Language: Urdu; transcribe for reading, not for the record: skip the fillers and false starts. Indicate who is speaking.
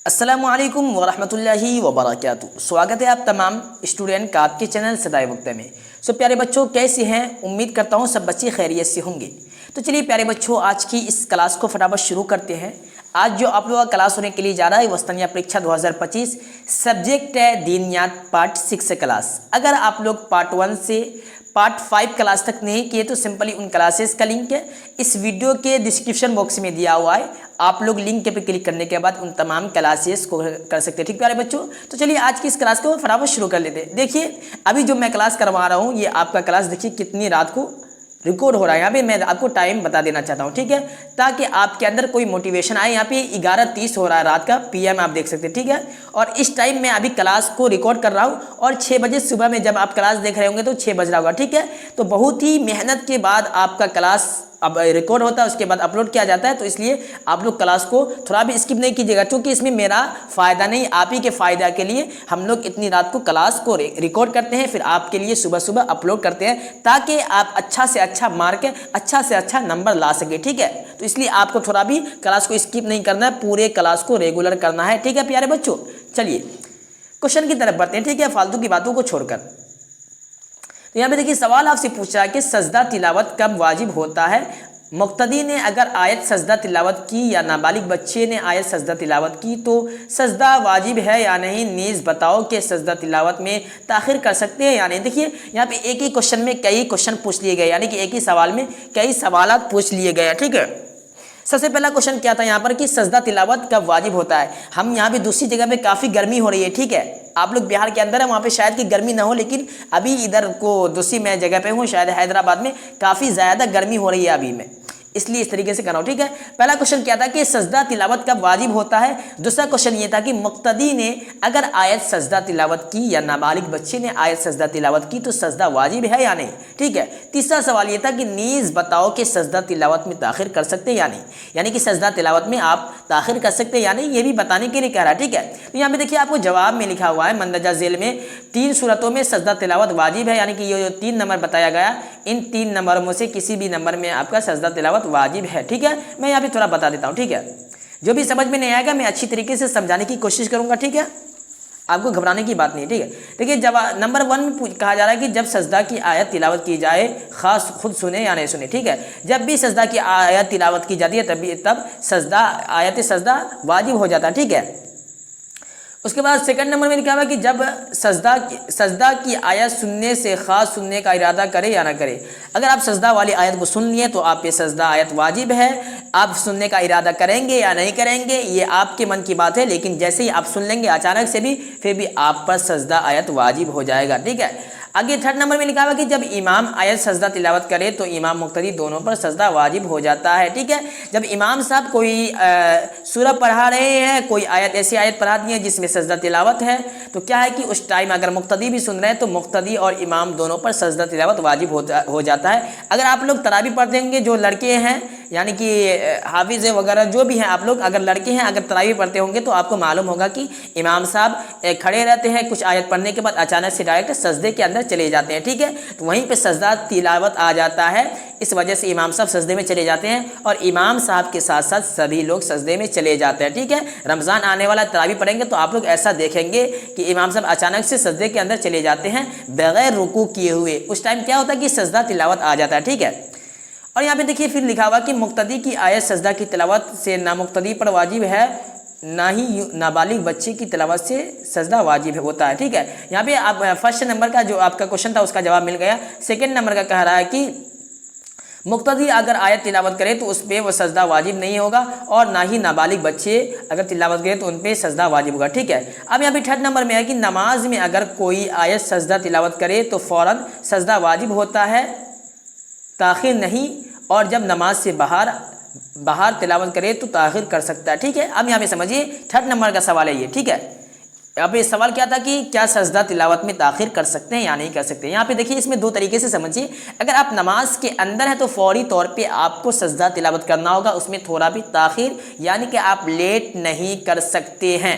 Speaker 1: السلام علیکم ورحمۃ اللہ وبرکاتہ۔ سواگت ہے آپ تمام اسٹوڈنٹ کا آپ کے چینل صدائے وقت میں۔ پیارے بچوں کیسے ہیں؟ امید کرتا ہوں سب بچے خیریت سے ہوں گے۔ تو چلیے پیارے بچوں آج کی اس کلاس کو فٹافٹ شروع کرتے ہیں۔ آج جو آپ لوگوں کا کلاس ہونے کے لیے جا رہا ہے وسطانیہ پریکشا 2025 سبجیکٹ ہے دینیات پارٹ 6 کلاس۔ اگر آپ لوگ پارٹ 1 سے پارٹ 5 کلاس تک نہیں کیے تو سمپلی ان کلاسز کا لنک ہے اس ویڈیو کے ڈسکرپشن باکس میں دیا ہوا ہے، آپ لوگ لنک پہ کلک کرنے کے بعد ان تمام کلاسز کو کر سکتے ہیں۔ ٹھیک پیارے بچوں، تو چلیے آج کی اس کلاس کو فٹافٹ شروع کر لیتے ہیں۔ دیکھیے ابھی جو میں کلاس کروا رہا ہوں یہ آپ کا کلاس دیکھیے کتنی رات کو ریکارڈ ہو رہا ہے۔ یہاں پہ میں آپ کو ٹائم بتا دینا چاہتا ہوں، ٹھیک ہے، تاکہ آپ کے اندر کوئی موٹیویشن آئے۔ یہاں پہ 11:30 ہو رہا ہے رات کا PM آپ دیکھ سکتے ہیں، ٹھیک ہے، اور اس ٹائم میں ابھی کلاس کو ریکارڈ کر رہا ہوں اور 6 بجے صبح میں جب آپ کلاس دیکھ رہے ہوں گے تو 6 بج رہا ہوگا، ٹھیک ہے۔ تو بہت ہی محنت کے بعد آپ کا کلاس اب ریکارڈ ہوتا ہے، اس کے بعد اپلوڈ کیا جاتا ہے، تو اس لیے آپ لوگ کلاس کو تھوڑا بھی اسکپ نہیں کیجیے گا، کیونکہ اس میں میرا فائدہ نہیں، آپ ہی کے فائدہ کے لیے ہم لوگ اتنی رات کو کلاس کو ریکارڈ کرتے ہیں، پھر آپ کے لیے صبح صبح اپلوڈ کرتے ہیں تاکہ آپ اچھا سے اچھا مارک اچھا سے اچھا نمبر لا سکے، ٹھیک ہے۔ تو اس لیے آپ کو تھوڑا بھی کلاس کو اسکپ نہیں کرنا ہے، پورے کلاس کو ریگولر کرنا ہے، ٹھیک ہے پیارے بچوں۔ چلیے کوشچن کی طرف بڑھتے ہیں، ٹھیک ہے، فالتو کی باتوں کو چھوڑ کر۔ تو یہاں پہ دیکھیے سوال آپ سے پوچھا ہے کہ سجدہ تلاوت کب واجب ہوتا ہے؟ مقتدی نے اگر آیت سجدہ تلاوت کی یا نابالغ بچے نے آیت سجدہ تلاوت کی تو سجدہ واجب ہے یا نہیں؟ نیز بتاؤ کہ سجدہ تلاوت میں تاخیر کر سکتے ہیں یا نہیں۔ دیکھیے یہاں پہ ایک ہی کوشچن میں کئی کوشچن پوچھ لیے گئے، یعنی کہ ایک ہی سوال میں کئی سوالات پوچھ لیے گئے، ٹھیک ہے۔ سب سے پہلا کوشچن کیا تھا یہاں پر کہ سجدہ تلاوت کب واجب ہوتا ہے؟ ہم یہاں پہ دوسری جگہ پہ کافی گرمی ہو رہی ہے، ٹھیک ہے، آپ لوگ بہار کے اندر ہیں وہاں پہ شاید کہ گرمی نہ ہو، لیکن ابھی ادھر کو دوسری میں جگہ پہ ہوں شاید حیدرآباد میں کافی زیادہ گرمی ہو رہی ہے ابھی میں، اس لیے اس طریقے سے کر رہا ہوں، ٹھیک ہے۔ پہلا کوشچن کیا تھا کہ سجدہ تلاوت کب واجب ہوتا ہے؟ دوسرا کوشچن یہ تھا کہ مقتدی نے اگر آیت سجدہ تلاوت کی یا نابالغ بچے نے آیت سجدہ تلاوت کی تو سجدہ واجب ہے یا نہیں، ٹھیک ہے۔ تیسرا سوال یہ تھا کہ نیز بتاؤ کہ سجدہ تلاوت میں تاخیر کر سکتے یا نہیں، یعنی کہ سجدہ تلاوت میں آپ تاخیر کر سکتے یا نہیں، یہ بھی بتانے کے لیے کہہ رہا ہے، ٹھیک ہے۔ تو یہاں پہ دیکھیے آپ کو جواب میں لکھا ہوا ہے مندرجہ ذیل میں 3 صورتوں میں سجدہ تلاوت واجب ہے، یعنی کہ یہ جو 3 نمبر بتایا گیا ان 3 نمبروں میں سے کسی بھی نمبر میں آپ کا سجدہ تلاوت واجب ہے، ٹھیک ہے۔ میں یہاں پہ تھوڑا بتا دیتا ہوں، ٹھیک ہے، جو بھی سمجھ میں نہیں آئے گا میں اچھی طریقے سے سمجھانے کی کوشش کروں گا، ٹھیک ہے، آپ کو گھبرانے کی بات نہیں ہے، ٹھیک ہے۔ دیکھیے جواب نمبر 1 میں کہا جا رہا ہے کہ جب سجدہ کی آیت تلاوت کی جائے خاص خود سنیں یا نہیں سنیں، ٹھیک ہے، جب بھی سجدہ کی آیت تلاوت کی جاتی ہے تب سجدہ آیت سجدہ واجب ہو جاتا ہے، ٹھیک ہے۔ اس کے بعد سیکنڈ نمبر میں لکھا ہوا ہے کہ جب سجدہ کی آیت سننے سے خاص سننے کا ارادہ کرے یا نہ کرے۔ اگر آپ سجدہ والی آیت کو سن لیے تو آپ پہ سجدہ آیت واجب ہے، آپ سننے کا ارادہ کریں گے یا نہیں کریں گے یہ آپ کے من کی بات ہے، لیکن جیسے ہی آپ سن لیں گے اچانک سے بھی پھر بھی آپ پر سجدہ آیت واجب ہو جائے گا، ٹھیک ہے۔ آگے تھرڈ نمبر میں لکھا ہوا کہ جب امام آیت سجدہ تلاوت کرے تو امام مقتدی دونوں پر سجدہ واجب ہو جاتا ہے، ٹھیک ہے۔ جب امام صاحب کوئی سورہ پڑھا رہے ہیں، کوئی آیت ایسی آیت پڑھا دی ہے جس میں سجدہ تلاوت ہے، تو کیا ہے کہ اس ٹائم اگر مقتدی بھی سن رہے ہیں تو مقتدی اور امام دونوں پر سجدہ تلاوت واجب ہو جاتا ہے۔ اگر آپ لوگ تراویح پڑھتے ہوں گے جو لڑکے ہیں یعنی کہ حافظ وغیرہ جو بھی ہیں آپ لوگ اگر لڑکے ہیں اگر تراویح پڑھتے ہوں گے تو آپ کو معلوم ہوگا کہ امام صاحب کھڑے رہتے ہیں کچھ آیت پڑھنے کے بعد اچانک سے ڈائریکٹ سجدے کے اندر چلے جاتے ہیں، ٹھیک ہے، تو وہیں پہ سجدہ تلاوت آ جاتا ہے، اس وجہ سے امام صاحب سجدے میں چلے جاتے ہیں اور امام صاحب کے ساتھ ساتھ سبھی لوگ سجدے میں چلے جاتے ہیں، ٹھیک ہے۔ رمضان آنے والا تراویح پڑھیں گے تو آپ لوگ ایسا دیکھیں گے کہ امام صاحب اچانک سے سجدے کے اندر چلے جاتے ہیں بغیر رکوع کیے ہوئے، اس ٹائم کیا ہوتا ہے کہ سجدہ تلاوت آ جاتا ہے، ٹھیک ہے۔ اور یہاں پہ دیکھیے پھر لکھا ہوا کہ مقتدی کی آیت سجدہ کی تلاوت سے نہ مقتدی پر واجب ہے نہ ہی نابالغ بچے کی تلاوت سے سجدہ واجب ہوتا ہے، ٹھیک ہے۔ یہاں پہ آپ فرسٹ نمبر کا جو آپ کا کوشچن تھا اس کا جواب مل گیا۔ سیکنڈ نمبر کا کہہ رہا ہے کہ مقتدی اگر آیت تلاوت کرے تو اس پہ وہ سجدہ واجب نہیں ہوگا اور نہ ہی نابالغ بچے اگر تلاوت کرے تو ان پہ سجدہ واجب ہوگا، ٹھیک ہے۔ اب یہاں پہ تھرڈ نمبر میں ہے کہ نماز میں اگر کوئی آیت سجدہ تلاوت کرے تو فوراً سجدہ واجب ہوتا ہے، تاخیر نہیں، اور جب نماز سے باہر تلاوت کرے تو تاخیر کر سکتا ہے، ٹھیک ہے۔ اب یہاں پہ سمجھیے تھرڈ نمبر کا سوال ہے یہ، ٹھیک ہے۔ یہاں پہ سوال کیا تھا کہ کیا سجدہ تلاوت میں تاخیر کر سکتے ہیں یا نہیں کر سکتے؟ یہاں پہ دیکھیے اس میں دو طریقے سے سمجھیے، اگر آپ نماز کے اندر ہیں تو فوری طور پہ آپ کو سجدہ تلاوت کرنا ہوگا، اس میں تھوڑا بھی تاخیر یعنی کہ آپ لیٹ نہیں کر سکتے ہیں۔